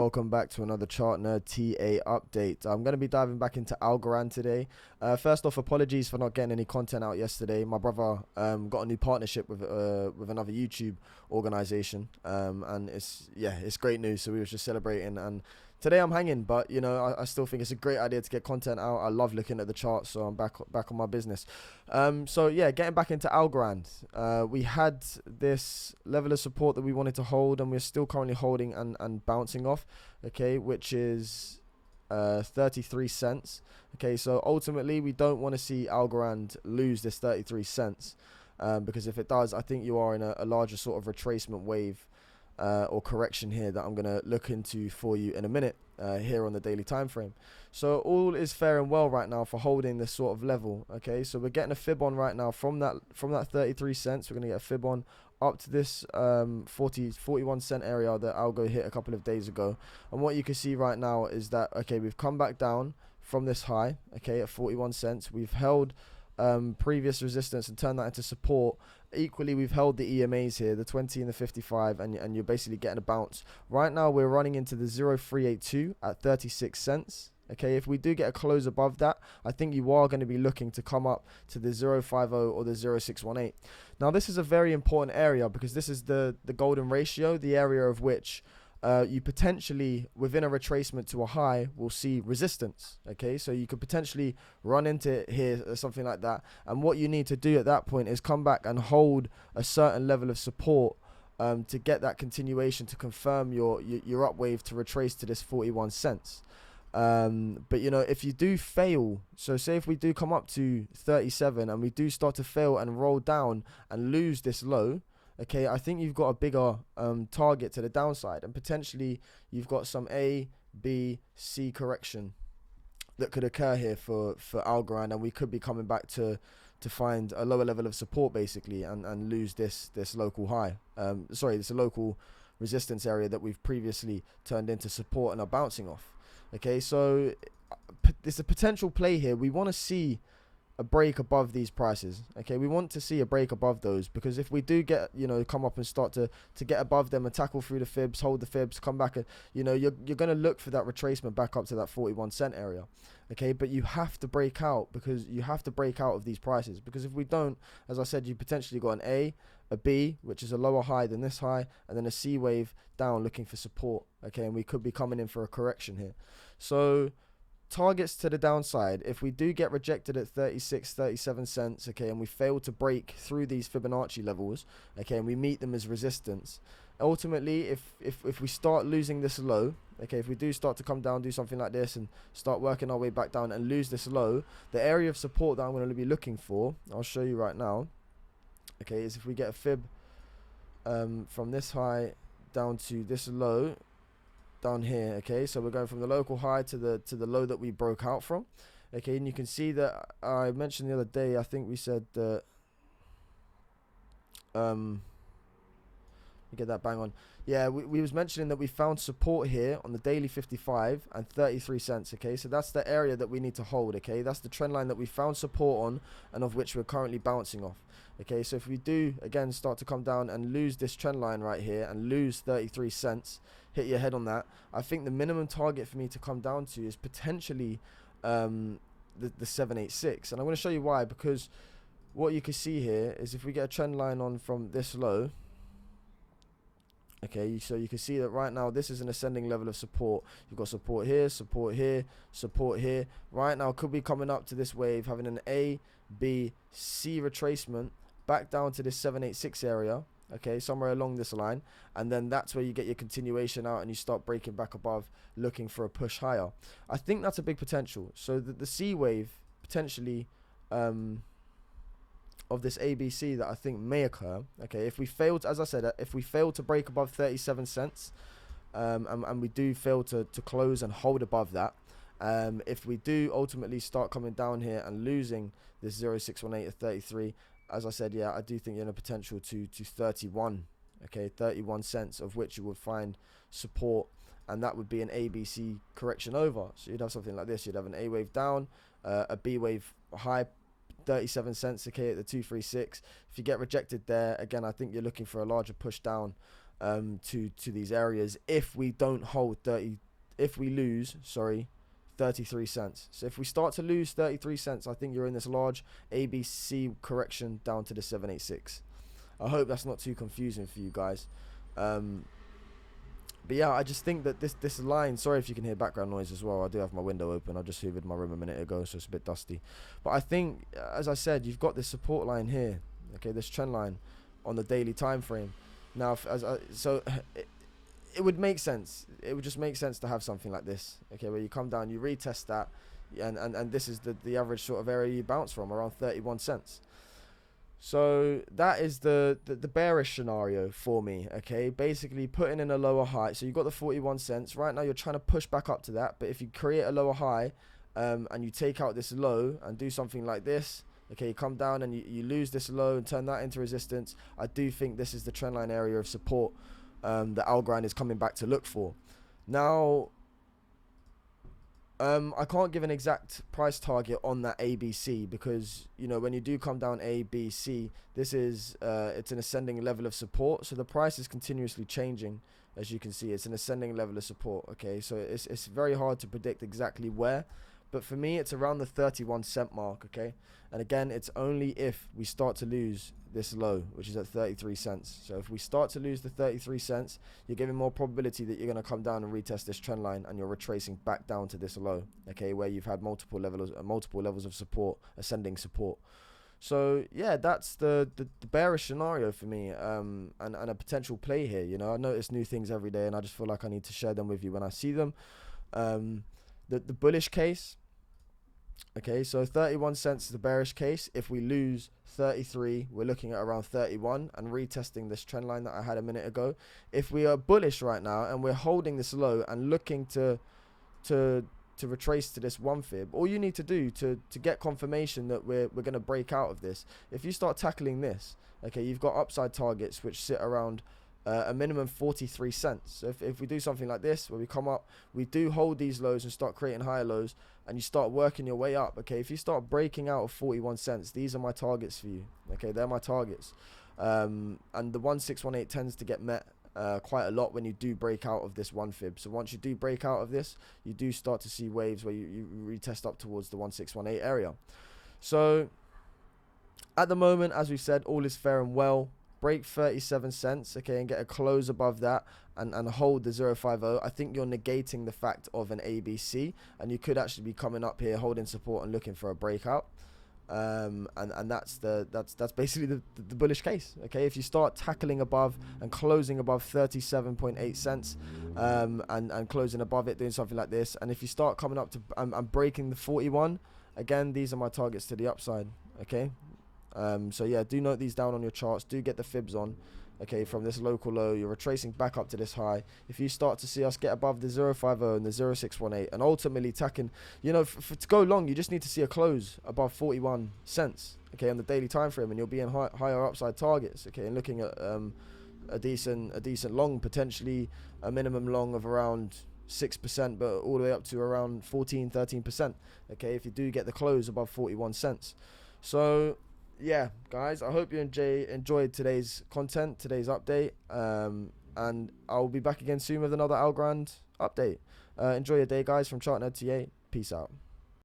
welcome back to another Chart Nerd TA update. I'm going to be diving back into Algorand today. First off, apologies for not getting any content out yesterday. My brother got a new partnership with another YouTube organization, and it's great news. So we were just celebrating, and today I'm hanging, but you know I still think it's a great idea to get content out. I love looking at the charts, so I'm back on my business. So yeah, getting back into Algorand, we had this level of support that we wanted to hold, and we're still currently holding and bouncing off, okay, which is 33 cents. Okay, so ultimately we don't want to see Algorand lose this 33 cents, because if it does, I think you are in a larger sort of retracement wave or correction here that I'm going to look into for you in a minute here on the daily time frame. So all is fair and well right now for holding this sort of level. Okay, so we're getting a fib on right now from that 33 cents. We're going to get a fib on up to this 41 cent area that Algo hit a couple of days ago. And what you can see right now is that, okay, we've come back down from this high, okay, at 41 cents. We've held previous resistance and turned that into support. Equally, we've held the EMAs here, the 20 and the 55, and you're basically getting a bounce. Right now, we're running into the 0382 at 36 cents. Okay, if we do get a close above that, I think you are going to be looking to come up to the 050 or the 0618. Now, this is a very important area because this is the golden ratio, the area of which you potentially, within a retracement to a high, will see resistance. Okay, so you could potentially run into it here or something like that, and what you need to do at that point is come back and hold a certain level of support to get that continuation to confirm your up wave to retrace to this 41 cents. But you know, if you do fail, so say if we do come up to 37 and we do start to fail and roll down and lose this low, okay, I think you've got a bigger target to the downside, and potentially you've got some A, B, C correction that could occur here for Algorand, and we could be coming back to find a lower level of support basically and lose this local high. This local resistance area that we've previously turned into support and are bouncing off. Okay, so there's a potential play here. We want to see a break above these prices. Okay, we want to see a break above those, because if we do get, you know, come up and start to get above them and tackle through the fibs, hold the fibs, come back, and you know, you're going to look for that retracement back up to that 41 cent area. Okay, but you have to break out, because you have to break out of these prices, because if we don't, as I said, you potentially got an a B, which is a lower high than this high, and then a C wave down looking for support. Okay, and we could be coming in for a correction here. So targets to the downside, if we do get rejected at 37 cents, okay, and we fail to break through these Fibonacci levels, okay, and we meet them as resistance, ultimately if we start losing this low, okay, if we do start to come down, do something like this and start working our way back down and lose this low, the area of support that I'm going to be looking for, I'll show you right now, okay, is if we get a fib from this high down to this low down here. Okay, so we're going from the local high to the low that we broke out from. Okay, and you can see that I mentioned the other day, I think we said that get that bang on. Yeah, we was mentioning that we found support here on the daily 55 and 33 cents. Okay, so that's the area that we need to hold. Okay, that's the trend line that we found support on and of which we're currently bouncing off. Okay, so if we do again start to come down and lose this trend line right here and lose 33 cents, hit your head on that, I think the minimum target for me to come down to is potentially the 786, and I'm going to show you why. Because what you can see here is if we get a trend line on from this low, okay, so you can see that right now this is an ascending level of support. You've got support here, support here, support here. Right now could be coming up to this wave, having an A, B, C retracement back down to this 786 area, okay, somewhere along this line, and then that's where you get your continuation out and you start breaking back above, looking for a push higher. I think that's a big potential. So the C wave potentially of this ABC that I think may occur, okay, if we failed, as I said, if we fail to break above 37 cents, and we do fail to close and hold above that, if we do ultimately start coming down here and losing this 0618 at 33, as I said, yeah, I do think you're in a potential to 31, okay, 31 cents, of which you would find support, and that would be an ABC correction over. So you'd have something like this. You'd have an A wave down, a B wave high, 37 cents, okay, at the 236. If you get rejected there, again, I think you're looking for a larger push down to these areas if we don't hold 30, if we lose, sorry, 33 cents. So if we start to lose 33 cents, I think you're in this large ABC correction down to the 786. I hope that's not too confusing for you guys. But yeah, I just think that this line, sorry if you can hear background noise as well, I do have my window open, I just hoovered my room a minute ago, so it's a bit dusty. But I think, as I said, you've got this support line here, okay, this trend line on the daily time frame. Now, it would make sense, it would just make sense to have something like this, okay, where you come down, you retest that, and this is the average sort of area you bounce from, around 31 cents. So that is the bearish scenario for me, okay? Basically putting in a lower high. So you've got the 41 cents. Right now you're trying to push back up to that. But if you create a lower high and you take out this low and do something like this, okay, you come down and you lose this low and turn that into resistance, I do think this is the trendline area of support that Algorand is coming back to look for. Now, I can't give an exact price target on that ABC because, you know, when you do come down ABC, this is it's an ascending level of support, so the price is continuously changing. As you can see, it's an ascending level of support, okay, so it's very hard to predict exactly where, but for me it's around the 31 cent mark, okay, and again, it's only if we start to lose this low, which is at 33 cents. So if we start to lose the 33 cents, you're giving more probability that you're going to come down and retest this trend line, and you're retracing back down to this low, okay, where you've had multiple levels of support, ascending support. So yeah, that's the bearish scenario for me, and a potential play here. You know, I notice new things every day, and I just feel like I need to share them with you when I see them. The bullish case, okay, so 31 cents is the bearish case. If we lose 33, we're looking at around 31 and retesting this trend line that I had a minute ago. If we are bullish right now and we're holding this low and looking to retrace to this 1 fib, all you need to do to get confirmation that we're going to break out of this, if you start tackling this, okay, you've got upside targets which sit around a minimum 43 cents. So if we do something like this, where we come up, we do hold these lows and start creating higher lows, and you start working your way up, okay, if you start breaking out of 41 cents, these are my targets for you, okay, they're my targets. And the 1618 tends to get met quite a lot when you do break out of this 1 fib. So once you do break out of this, you do start to see waves where you retest up towards the 1618 area. So at the moment, as we've said, all is fair and well. Break 37 cents, okay, and get a close above that and hold the 050. I think you're negating the fact of an ABC, and you could actually be coming up here holding support and looking for a breakout. And that's basically the bullish case, okay? If you start tackling above and closing above 37.8 cents, and closing above it, doing something like this, and if you start coming up to and breaking the 41, again, these are my targets to the upside, okay? So yeah, do note these down on your charts, do get the fibs on, okay, from this local low, you're retracing back up to this high. If you start to see us get above the 050 and the 0618 and ultimately tacking, you know, to go long, you just need to see a close above 41 cents, okay, on the daily time frame, and you'll be in higher upside targets, okay, and looking at a decent long, potentially a minimum long of around 6%, but all the way up to around 13%, okay, if you do get the close above 41 cents. So yeah, guys, I hope you enjoyed today's content, today's update, and I'll be back again soon with another Algorand update. Enjoy your day, guys. From ChartNerd TA, peace out.